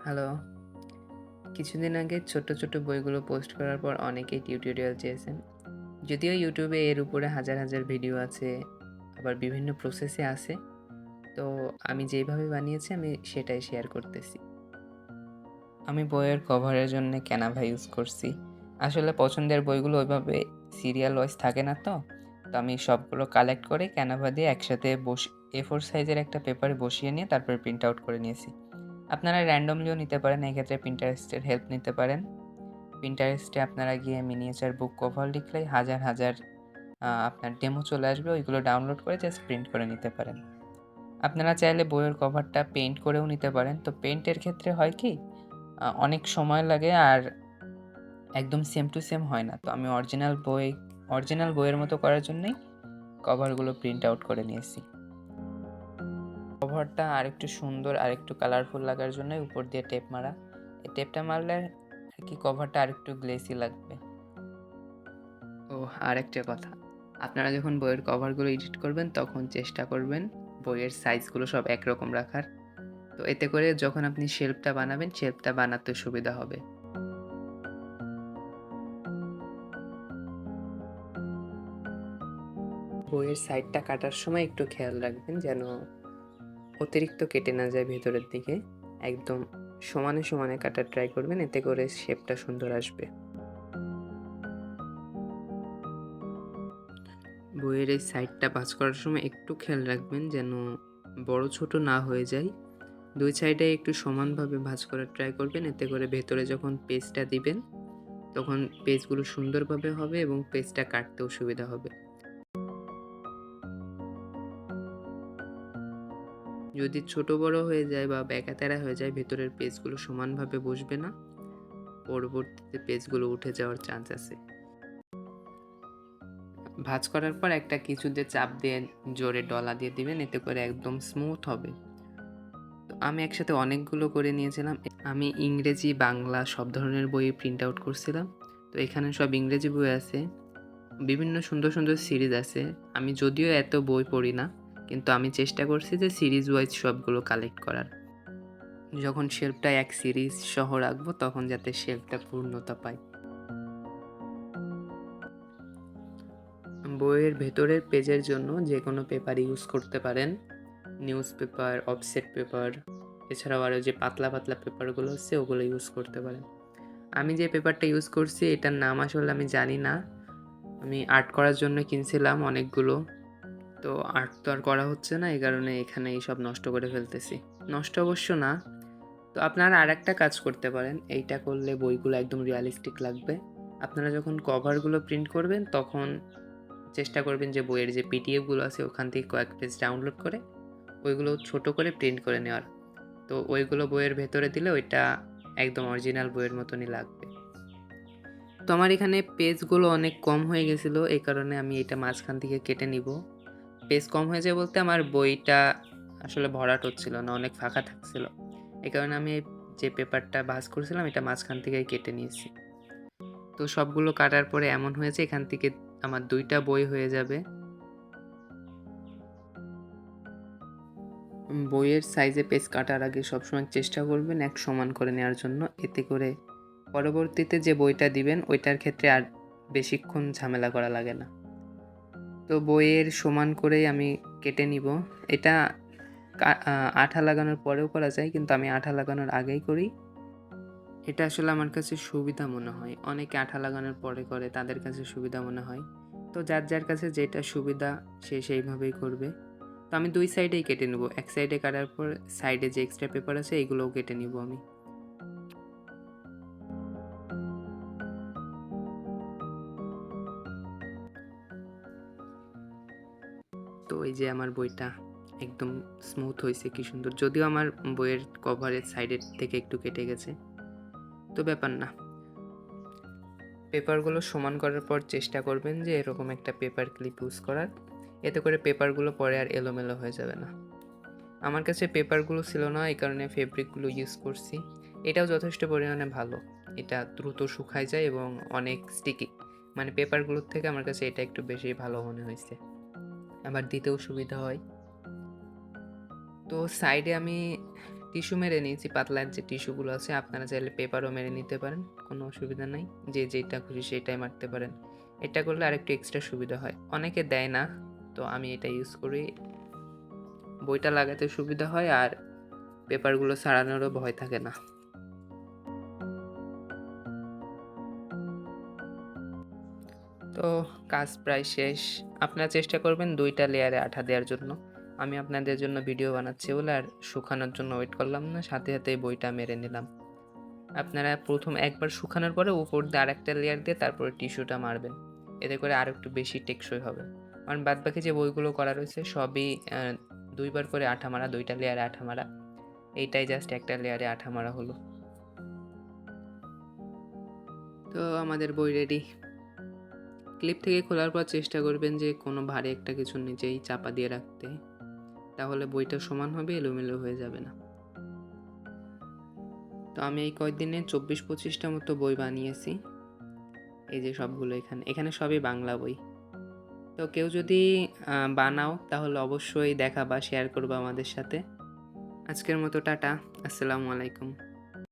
Hello. কিছুদিন আগে ছোট, ছোট বইগুলো পোস্ট করার পর অনেকেই টিউটোরিয়াল চেয়েছেন। যদিও ইউটিউবে এর উপরে হাজার, হাজার ভিডিও আছে, আবার বিভিন্ন প্রসেসে আছে। তো আমি যেইভাবে বানিয়েছি আমি সেটাই শেয়ার করতেছি। আমি বইয়ের কভারের জন্যে ক্যানভা ইউজ করছি। আসলে পছন্দের বইগুলো ওইভাবে সিরিয়াল ওয়াইজ থাকে না তো। তো আমি সবগুলো কালেক্ট করে ক্যানভা দিয়ে একসাথে A4 সাইজের একটা পেপারে বসিয়ে নিয়ে তারপরে প্রিন্ট আউট করে নিয়েছি। আপনারা র্যান্ডমলিও নিতে পারেন, এক্ষেত্রে Pinterest এর হেল্প নিতে পারেন। Pinterest এ আপনারা গিয়ে মিনিয়েচার বুক কভার লিখলেই হাজার, হাজার আপনার ডেমো চলে আসবে। ওইগুলো ডাউনলোড করে জাস্ট প্রিন্ট করে নিতে পারেন। আপনারা চাইলে বইয়ের কভারটা পেইন্ট করেও নিতে পারেন। তো পেইন্টের ক্ষেত্রে হয় কি অনেক সময় লাগে আর একদম সেম টু সেম হয় না। তো আমি অরিজিনাল বইয়ের মতো করার জন্যই কভারগুলো প্রিন্ট আউট করে নিয়েছি। কভারটা আরেকটু সুন্দর আরেকটু কালারফুল লাগার জন্যই উপর দিয়ে টেপ মারা। এই টেপটা মারলে আর কি কভারটা আরেকটু গ্লেসি লাগবে। ও আর একটা কথা, আপনারা যখন বইয়ের কভারগুলো এডিট করবেন তখন চেষ্টা করবেন বইয়ের সাইজগুলো সব একরকম রাখার। তো এতে করে যখন আপনি শেলফটা বানাবেন শেলফটা বানাতে সুবিধা হবে। বইয়ের সাইডটা কাটার সময় একটু খেয়াল রাখবেন যেন অতিরিক্ত কেটে না যায় ভেতরের দিকে। একদম সমানে সমানে কাটার ট্রাই করবেন, এতে করে শেপটা সুন্দর আসবে। বইয়ের এই সাইডটা ভাঁজ করার সময় একটু খেয়াল রাখবেন যেন বড় ছোট না হয়ে যায়। দুই সাইডে একটু সমানভাবে ভাঁজ করার ট্রাই করবেন, এতে করে ভেতরে যখন পেজটা দিবেন তখন পেজগুলো সুন্দরভাবে হবে এবং পেজটা কাটতেও সুবিধা হবে। যদি ছোট বড় হয়ে যায় বা বেঁকাতেরা হয়ে যায় ভেতরের পেজগুলো সমানভাবে বসবে না, পরবর্তীতে পেজগুলো উঠে যাওয়ার চান্স আছে। ভাঁজ করার পর একটা কিছু দিয়ে চাপ দিয়ে জোরে ডলা দিয়ে দিবেন, এতে করে একদম স্মুথ হবে। তো আমি একসাথে অনেকগুলো করে নিয়েছিলাম। আমি ইংরেজি বাংলা সব ধরনের বই প্রিন্ট আউট করছিলাম। তো এখানে সব ইংরেজি বই আছে, বিভিন্ন সুন্দর সুন্দর সিরিজ আছে। আমি যদিও এত বই পড়ি না, কিন্তু আমি চেষ্টা করছি যে সিরিজ ওয়াইজ সবগুলো কালেক্ট করার। যখন শেলফটা এক সিরিজ সহ রাখবো তখন যাতে শেলফটা পূর্ণতা পায়। বইয়ের ভেতরের পেজের জন্য যে কোনো পেপার ইউজ করতে পারেন, নিউজ পেপার, অফসেট পেপার, এছাড়াও আরও যে পাতলা পাতলা পেপারগুলো আছে ওগুলো ইউজ করতে পারেন। আমি যে পেপারটা ইউজ করছি এটার নাম আসলে আমি জানি না। আমি আর্ট করার জন্য কিনছিলাম অনেকগুলো। তো আর্ট তো আর করা হচ্ছে না, এই কারণে এখানে এইসব নষ্ট করে ফেলতেছি। নষ্ট অবশ্য না। তো আপনারা আরেকটা কাজ করতে পারেন, এইটা করলে বইগুলো একদম রিয়ালিস্টিক লাগবে। আপনারা যখন কভারগুলো প্রিন্ট করবেন তখন চেষ্টা করবেন যে বইয়ের যে পিডিএফগুলো আছে ওখান থেকে কয়েক পেজ ডাউনলোড করে ওইগুলো ছোট করে প্রিন্ট করে নেওয়ার। তো ওইগুলো বইয়ের ভেতরে দিলে ওইটা একদম অরিজিনাল বইয়ের মতনই লাগবে। তো আমার এখানে পেজগুলো অনেক কম হয়ে গেছিলো, এই কারণে আমি এটা মাঝখান থেকে কেটে নিব। পেজ কম হয়ে যায় বলতে আমার বইটা আসলে ভরাট হচ্ছিল না, অনেক ফাঁকা থাকছিল। এই কারণে আমি যে পেপারটা ভাঁজ করছিলাম এটা মাঝখান থেকে কেটে নিয়েছি। তো সবগুলো কাটার পরে এমন হয়েছে এখান থেকে আমার 2টা বই হয়ে যাবে। বইয়ের সাইজে পেজ কাটার আগে সবসময় চেষ্টা করবেন এক সমান করে নেওয়ার জন্য, এতে করে পরবর্তীতে যে বইটা দিবেন ওইটার ক্ষেত্রে আর বেশিক্ষণ ঝামেলা করা লাগে না। তো বইয়ের সমান করেই আমি কেটে নিব। এটা আঠা লাগানোর পরেও করা যায়, কিন্তু আমি আঠা লাগানোর আগেই করি। এটা আসলে আমার কাছে সুবিধা মনে হয়। অনেকে আঠা লাগানোর পরে করে, তাদের কাছে সুবিধা মনে হয়। তো যার যার কাছে যেটা সুবিধা সে সেইভাবেই করবে। তো আমি 2 সাইডেই কেটে নেব। এক সাইডে কাটার পর সাইডে যে এক্সট্রা পেপার আছে এগুলোও কেটে নিব আমি। তো এই যে আমার বইটা একদম স্মুথ হয়েছে, কি সুন্দর। যদিও আমার বইয়ের কভারের সাইডের থেকে একটু কেটে গেছে, তো ব্যাপার না। পেপারগুলো সমান করার পর চেষ্টা করবেন যে এরকম একটা পেপার ক্লিপ ইউজ করার, এতে করে পেপারগুলো পরে আর এলোমেলো হয়ে যাবে না। আমার কাছে পেপারগুলো ছিল না, এই কারণে ফেব্রিকগুলো ইউজ করছি। এটাও যথেষ্ট পরিমাণে ভালো। এটা দ্রুত শুকায় যায় এবং অনেক স্টিকি। মানে পেপারগুলোর থেকে আমার কাছে এটা একটু বেশি ভালো মনে হয়েছে, আবার দিতেও সুবিধা হয়। তো সাইডে আমি টিস্যু মেরে নিয়েছি, পাতলার যে টিস্যুগুলো আছে। আপনারা চাইলে পেপারও মেরে নিতে পারেন, কোনো অসুবিধা নাই। যে যেটা খুশি সেটাই মারতে পারেন। এটা করলে আরেকটু এক্সট্রা সুবিধা হয়। অনেকে দেয় না, তো আমি এটা ইউজ করি। বইটা লাগাতে সুবিধা হয় আর পেপারগুলো ছাড়ানোরও ভয় থাকে না। তো কাজ প্রায় শেষ। আপনারা চেষ্টা করবেন 2টা লেয়ারে আঠা দেওয়ার জন্য। আমি আপনাদের জন্য ভিডিও বানাচ্ছি বলে আর শুকানোর জন্য ওয়েট করলাম না, সাথে সাথেই বইটা মেরে নিলাম। আপনারা প্রথম একবার শুকানোর পরে উপর দিয়ে আরেকটা লেয়ার দিয়ে তারপরে টিস্যুটা মারবেন, এতে করে আরও একটু বেশি টেকসই হবে। কারণ বাদবাকি যে বইগুলো করা রয়েছে সবই 2বার করে আঠা মারা, 2টা লেয়ারে আঠা মারা। এইটাই জাস্ট একটা লেয়ারে আঠা মারা হলো। তো আমাদের বই রেডি। ক্লিপ থেকে খোলার পর চেষ্টা করবেন যে কোনো ভারী একটা কিছু নিচেই চাপা দিয়ে রাখতে, তাহলে বইটা সমান হবে, এলোমেলো হয়ে যাবে না। তো আমি এই কয়েকদিনে 24-25টা মতো বই বানিয়েছি। এই যে সবগুলো এখানে সবই বাংলা বই। তো কেউ যদি বানাও তাহলে অবশ্যই দেখা বা শেয়ার করবা আমাদের সাথে। আজকের মতো টাটা, আসসালামু আলাইকুম।